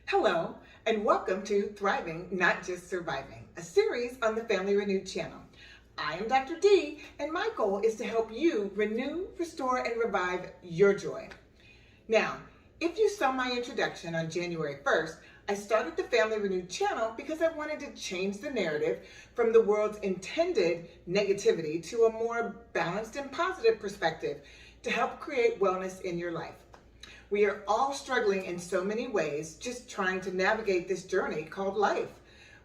Hello, and welcome to Thriving, Not Just Surviving, a series on the Family Renewed channel. I am Dr. D, and my goal is to help you renew, restore, and revive your joy. Now, if you saw my introduction on January 1st, I started the Family Renewed channel because I wanted to change the narrative from the world's intended negativity to a more balanced and positive perspective to help create wellness in your life. We are all struggling in so many ways, just trying to navigate this journey called life.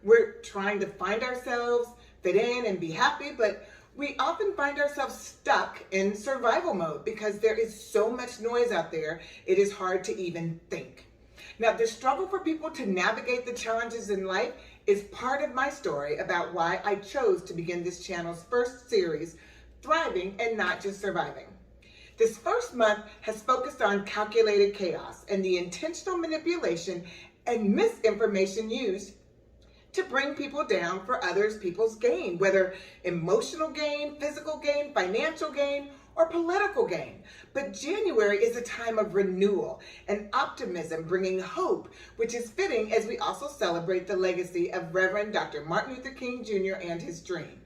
We're trying to find ourselves, fit in, and be happy, but we often find ourselves stuck in survival mode because there is so much noise out there, it is hard to even think. Now, the struggle for people to navigate the challenges in life is part of my story about why I chose to begin this channel's first series, Thriving and Not Just Surviving. This first month has focused on calculated chaos and the intentional manipulation and misinformation used to bring people down for others people's gain, whether emotional gain, physical gain, financial gain, or political gain. But January is a time of renewal and optimism, bringing hope, which is fitting as we also celebrate the legacy of Reverend Dr. Martin Luther King Jr. and his dream.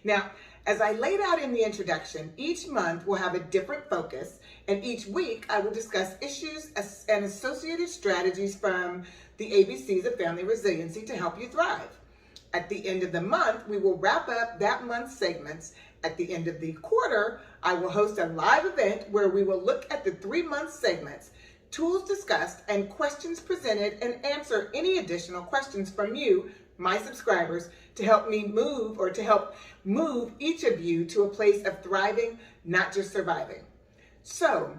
Now, as I laid out in the introduction, each month will have a different focus, and each week I will discuss issues and associated strategies from the ABCs of Family Resiliency to help you thrive. At the end of the month, we will wrap up that month's segments. At the end of the quarter, I will host a live event where we will look at the 3-month segments, tools discussed, and questions presented, and answer any additional questions from you, my subscribers, to help move each of you to a place of thriving, not just surviving. So,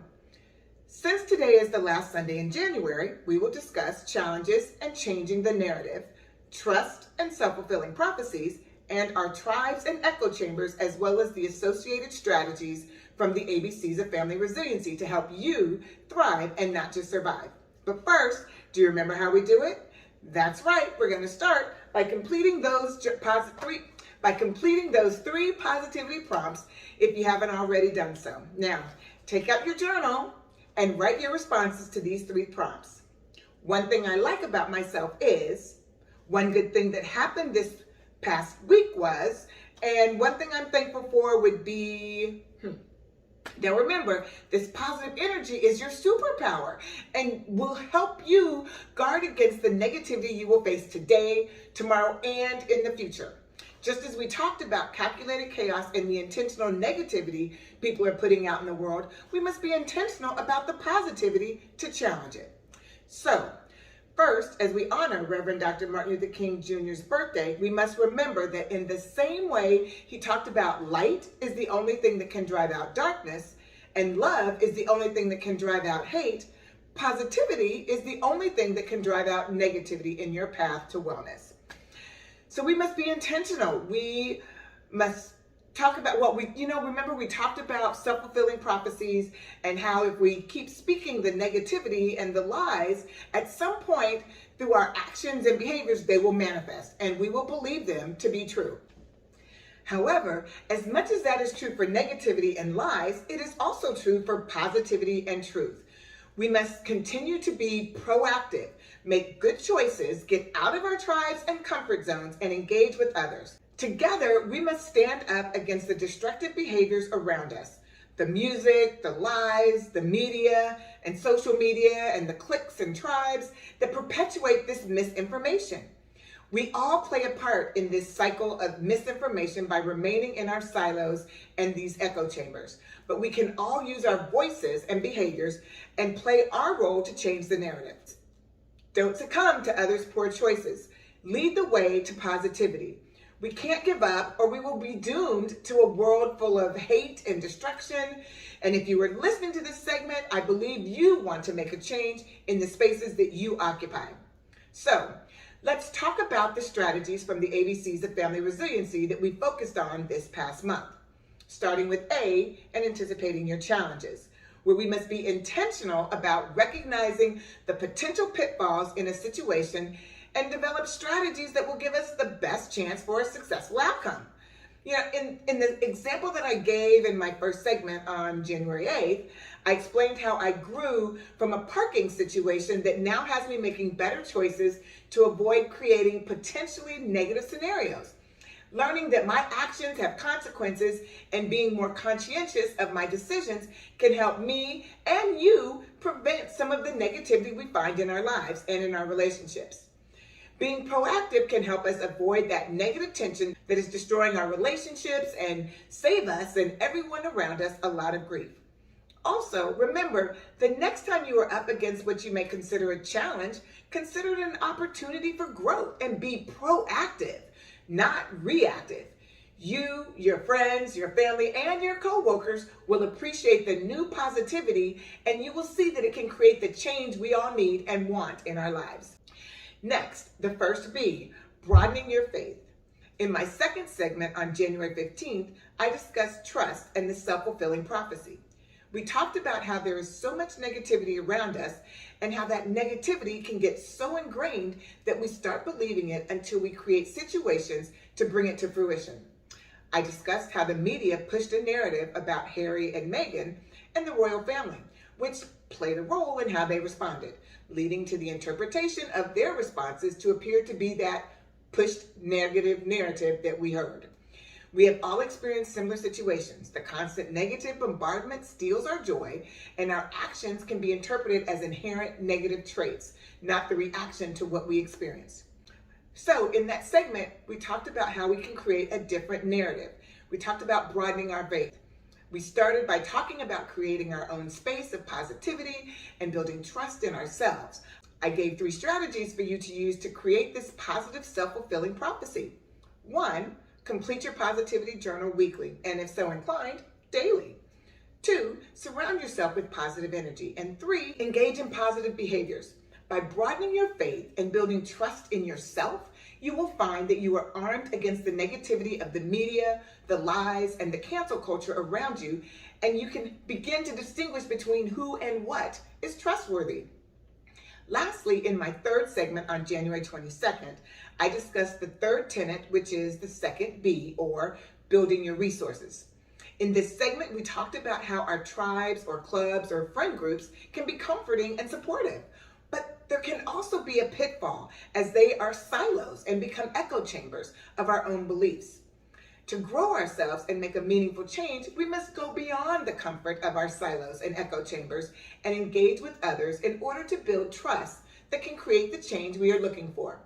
since today is the last Sunday in January, we will discuss challenges and changing the narrative, trust and self-fulfilling prophecies, and our tribes and echo chambers, as well as the associated strategies from the ABCs of Family Resiliency to help you thrive and not just survive. But first, do you remember how we do it? That's right, we're going to start by completing those three positivity prompts if you haven't already done so. Now, take out your journal and write your responses to these 3 prompts. One thing I like about myself is, one good thing that happened this past week was, and one thing I'm thankful for would be, Now remember, this positive energy is your superpower and will help you guard against the negativity you will face today, tomorrow, and in the future. Just as we talked about calculated chaos and the intentional negativity people are putting out in the world, we must be intentional about the positivity to challenge it. So, first, as we honor Reverend Dr. Martin Luther King Jr.'s birthday, we must remember that in the same way he talked about light is the only thing that can drive out darkness, and love is the only thing that can drive out hate, positivity is the only thing that can drive out negativity in your path to wellness. So we must be intentional. We must talk about remember we talked about self-fulfilling prophecies and how if we keep speaking the negativity and the lies, at some point through our actions and behaviors, they will manifest and we will believe them to be true. However, as much as that is true for negativity and lies, it is also true for positivity and truth. We must continue to be proactive, make good choices, get out of our tribes and comfort zones, and engage with others. Together, we must stand up against the destructive behaviors around us. The music, the lies, the media, and social media, and the cliques and tribes that perpetuate this misinformation. We all play a part in this cycle of misinformation by remaining in our silos and these echo chambers. But we can all use our voices and behaviors and play our role to change the narratives. Don't succumb to others' poor choices. Lead the way to positivity. We can't give up or we will be doomed to a world full of hate and destruction. And if you were listening to this segment, I believe you want to make a change in the spaces that you occupy. So, let's talk about the strategies from the ABCs of Family Resiliency that we focused on this past month. Starting with A, and anticipating your challenges, where we must be intentional about recognizing the potential pitfalls in a situation and develop strategies that will give us the best chance for a successful outcome. You know, in the example that I gave in my first segment on January 8th, I explained how I grew from a parking situation that now has me making better choices to avoid creating potentially negative scenarios. Learning that my actions have consequences and being more conscientious of my decisions can help me and you prevent some of the negativity we find in our lives and in our relationships. Being proactive can help us avoid that negative tension that is destroying our relationships and save us and everyone around us a lot of grief. Also, remember, the next time you are up against what you may consider a challenge, consider it an opportunity for growth and be proactive, not reactive. You, your friends, your family, and your coworkers will appreciate the new positivity, and you will see that it can create the change we all need and want in our lives. Next, the first B, broadening your faith. In my second segment on January 15th, I discussed trust and the self-fulfilling prophecy. We talked about how there is so much negativity around us and how that negativity can get so ingrained that we start believing it until we create situations to bring it to fruition. I discussed how the media pushed a narrative about Harry and Meghan and the royal family, which played a role in how they responded, leading to the interpretation of their responses to appear to be that pushed negative narrative that we heard. We have all experienced similar situations. The constant negative bombardment steals our joy, and our actions can be interpreted as inherent negative traits, not the reaction to what we experience. So in that segment, we talked about how we can create a different narrative. We talked about broadening our faith. We started by talking about creating our own space of positivity and building trust in ourselves. I gave 3 strategies for you to use to create this positive self-fulfilling prophecy. 1, complete your positivity journal weekly, and if so inclined, daily. 2, surround yourself with positive energy. And 3, engage in positive behaviors. By broadening your faith and building trust in yourself, you will find that you are armed against the negativity of the media, the lies, and the cancel culture around you, and you can begin to distinguish between who and what is trustworthy. Lastly, in my third segment on January 22nd, I discussed the third tenet, which is the second B, or building your resources. In this segment, we talked about how our tribes or clubs or friend groups can be comforting and supportive, but there can also be a pitfall as they are silos and become echo chambers of our own beliefs. To grow ourselves and make a meaningful change, we must go beyond the comfort of our silos and echo chambers and engage with others in order to build trust that can create the change we are looking for.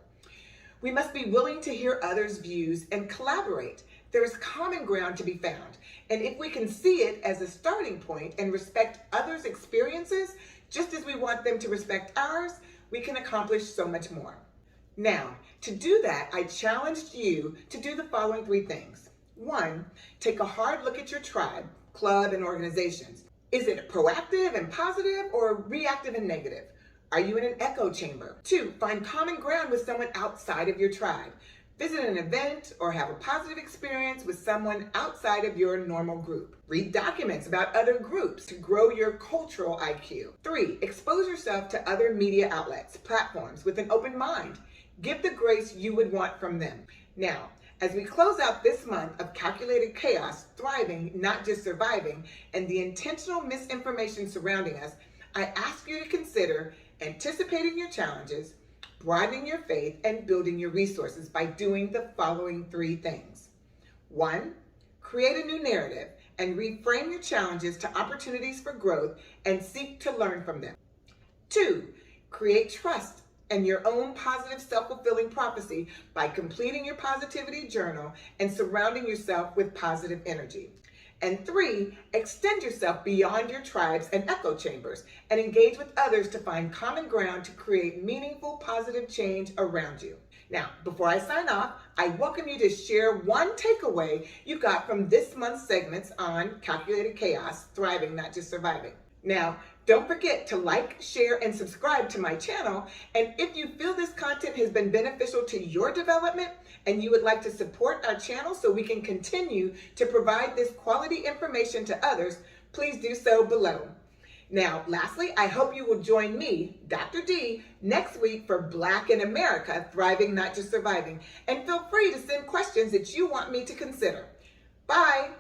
We must be willing to hear others' views and collaborate. There is common ground to be found, and if we can see it as a starting point and respect others' experiences, just as we want them to respect ours, we can accomplish so much more. Now, to do that, I challenged you to do the following 3 things. 1, take a hard look at your tribe, club, and organizations. Is it proactive and positive or reactive and negative? Are you in an echo chamber? 2, find common ground with someone outside of your tribe. Visit an event or have a positive experience with someone outside of your normal group. Read documents about other groups to grow your cultural IQ. 3, expose yourself to other media outlets, platforms with an open mind. Give the grace you would want from them. Now, as we close out this month of calculated chaos, thriving, not just surviving, and the intentional misinformation surrounding us, I ask you to consider anticipating your challenges, broadening your faith, and building your resources by doing the following 3 things. 1, create a new narrative and reframe your challenges to opportunities for growth and seek to learn from them. 2, create trust and your own positive self-fulfilling prophecy by completing your positivity journal and surrounding yourself with positive energy. And 3, extend yourself beyond your tribes and echo chambers and engage with others to find common ground to create meaningful positive change around you. Now, before I sign off, I welcome you to share one takeaway you got from this month's segments on Calculated Chaos, Thriving, Not Just Surviving. Now, don't forget to like, share, and subscribe to my channel. And if you feel this content has been beneficial to your development and you would like to support our channel so we can continue to provide this quality information to others, please do so below. Now, lastly, I hope you will join me, Dr. D, next week for Black in America, Thriving, Not Just Surviving. And feel free to send questions that you want me to consider. Bye.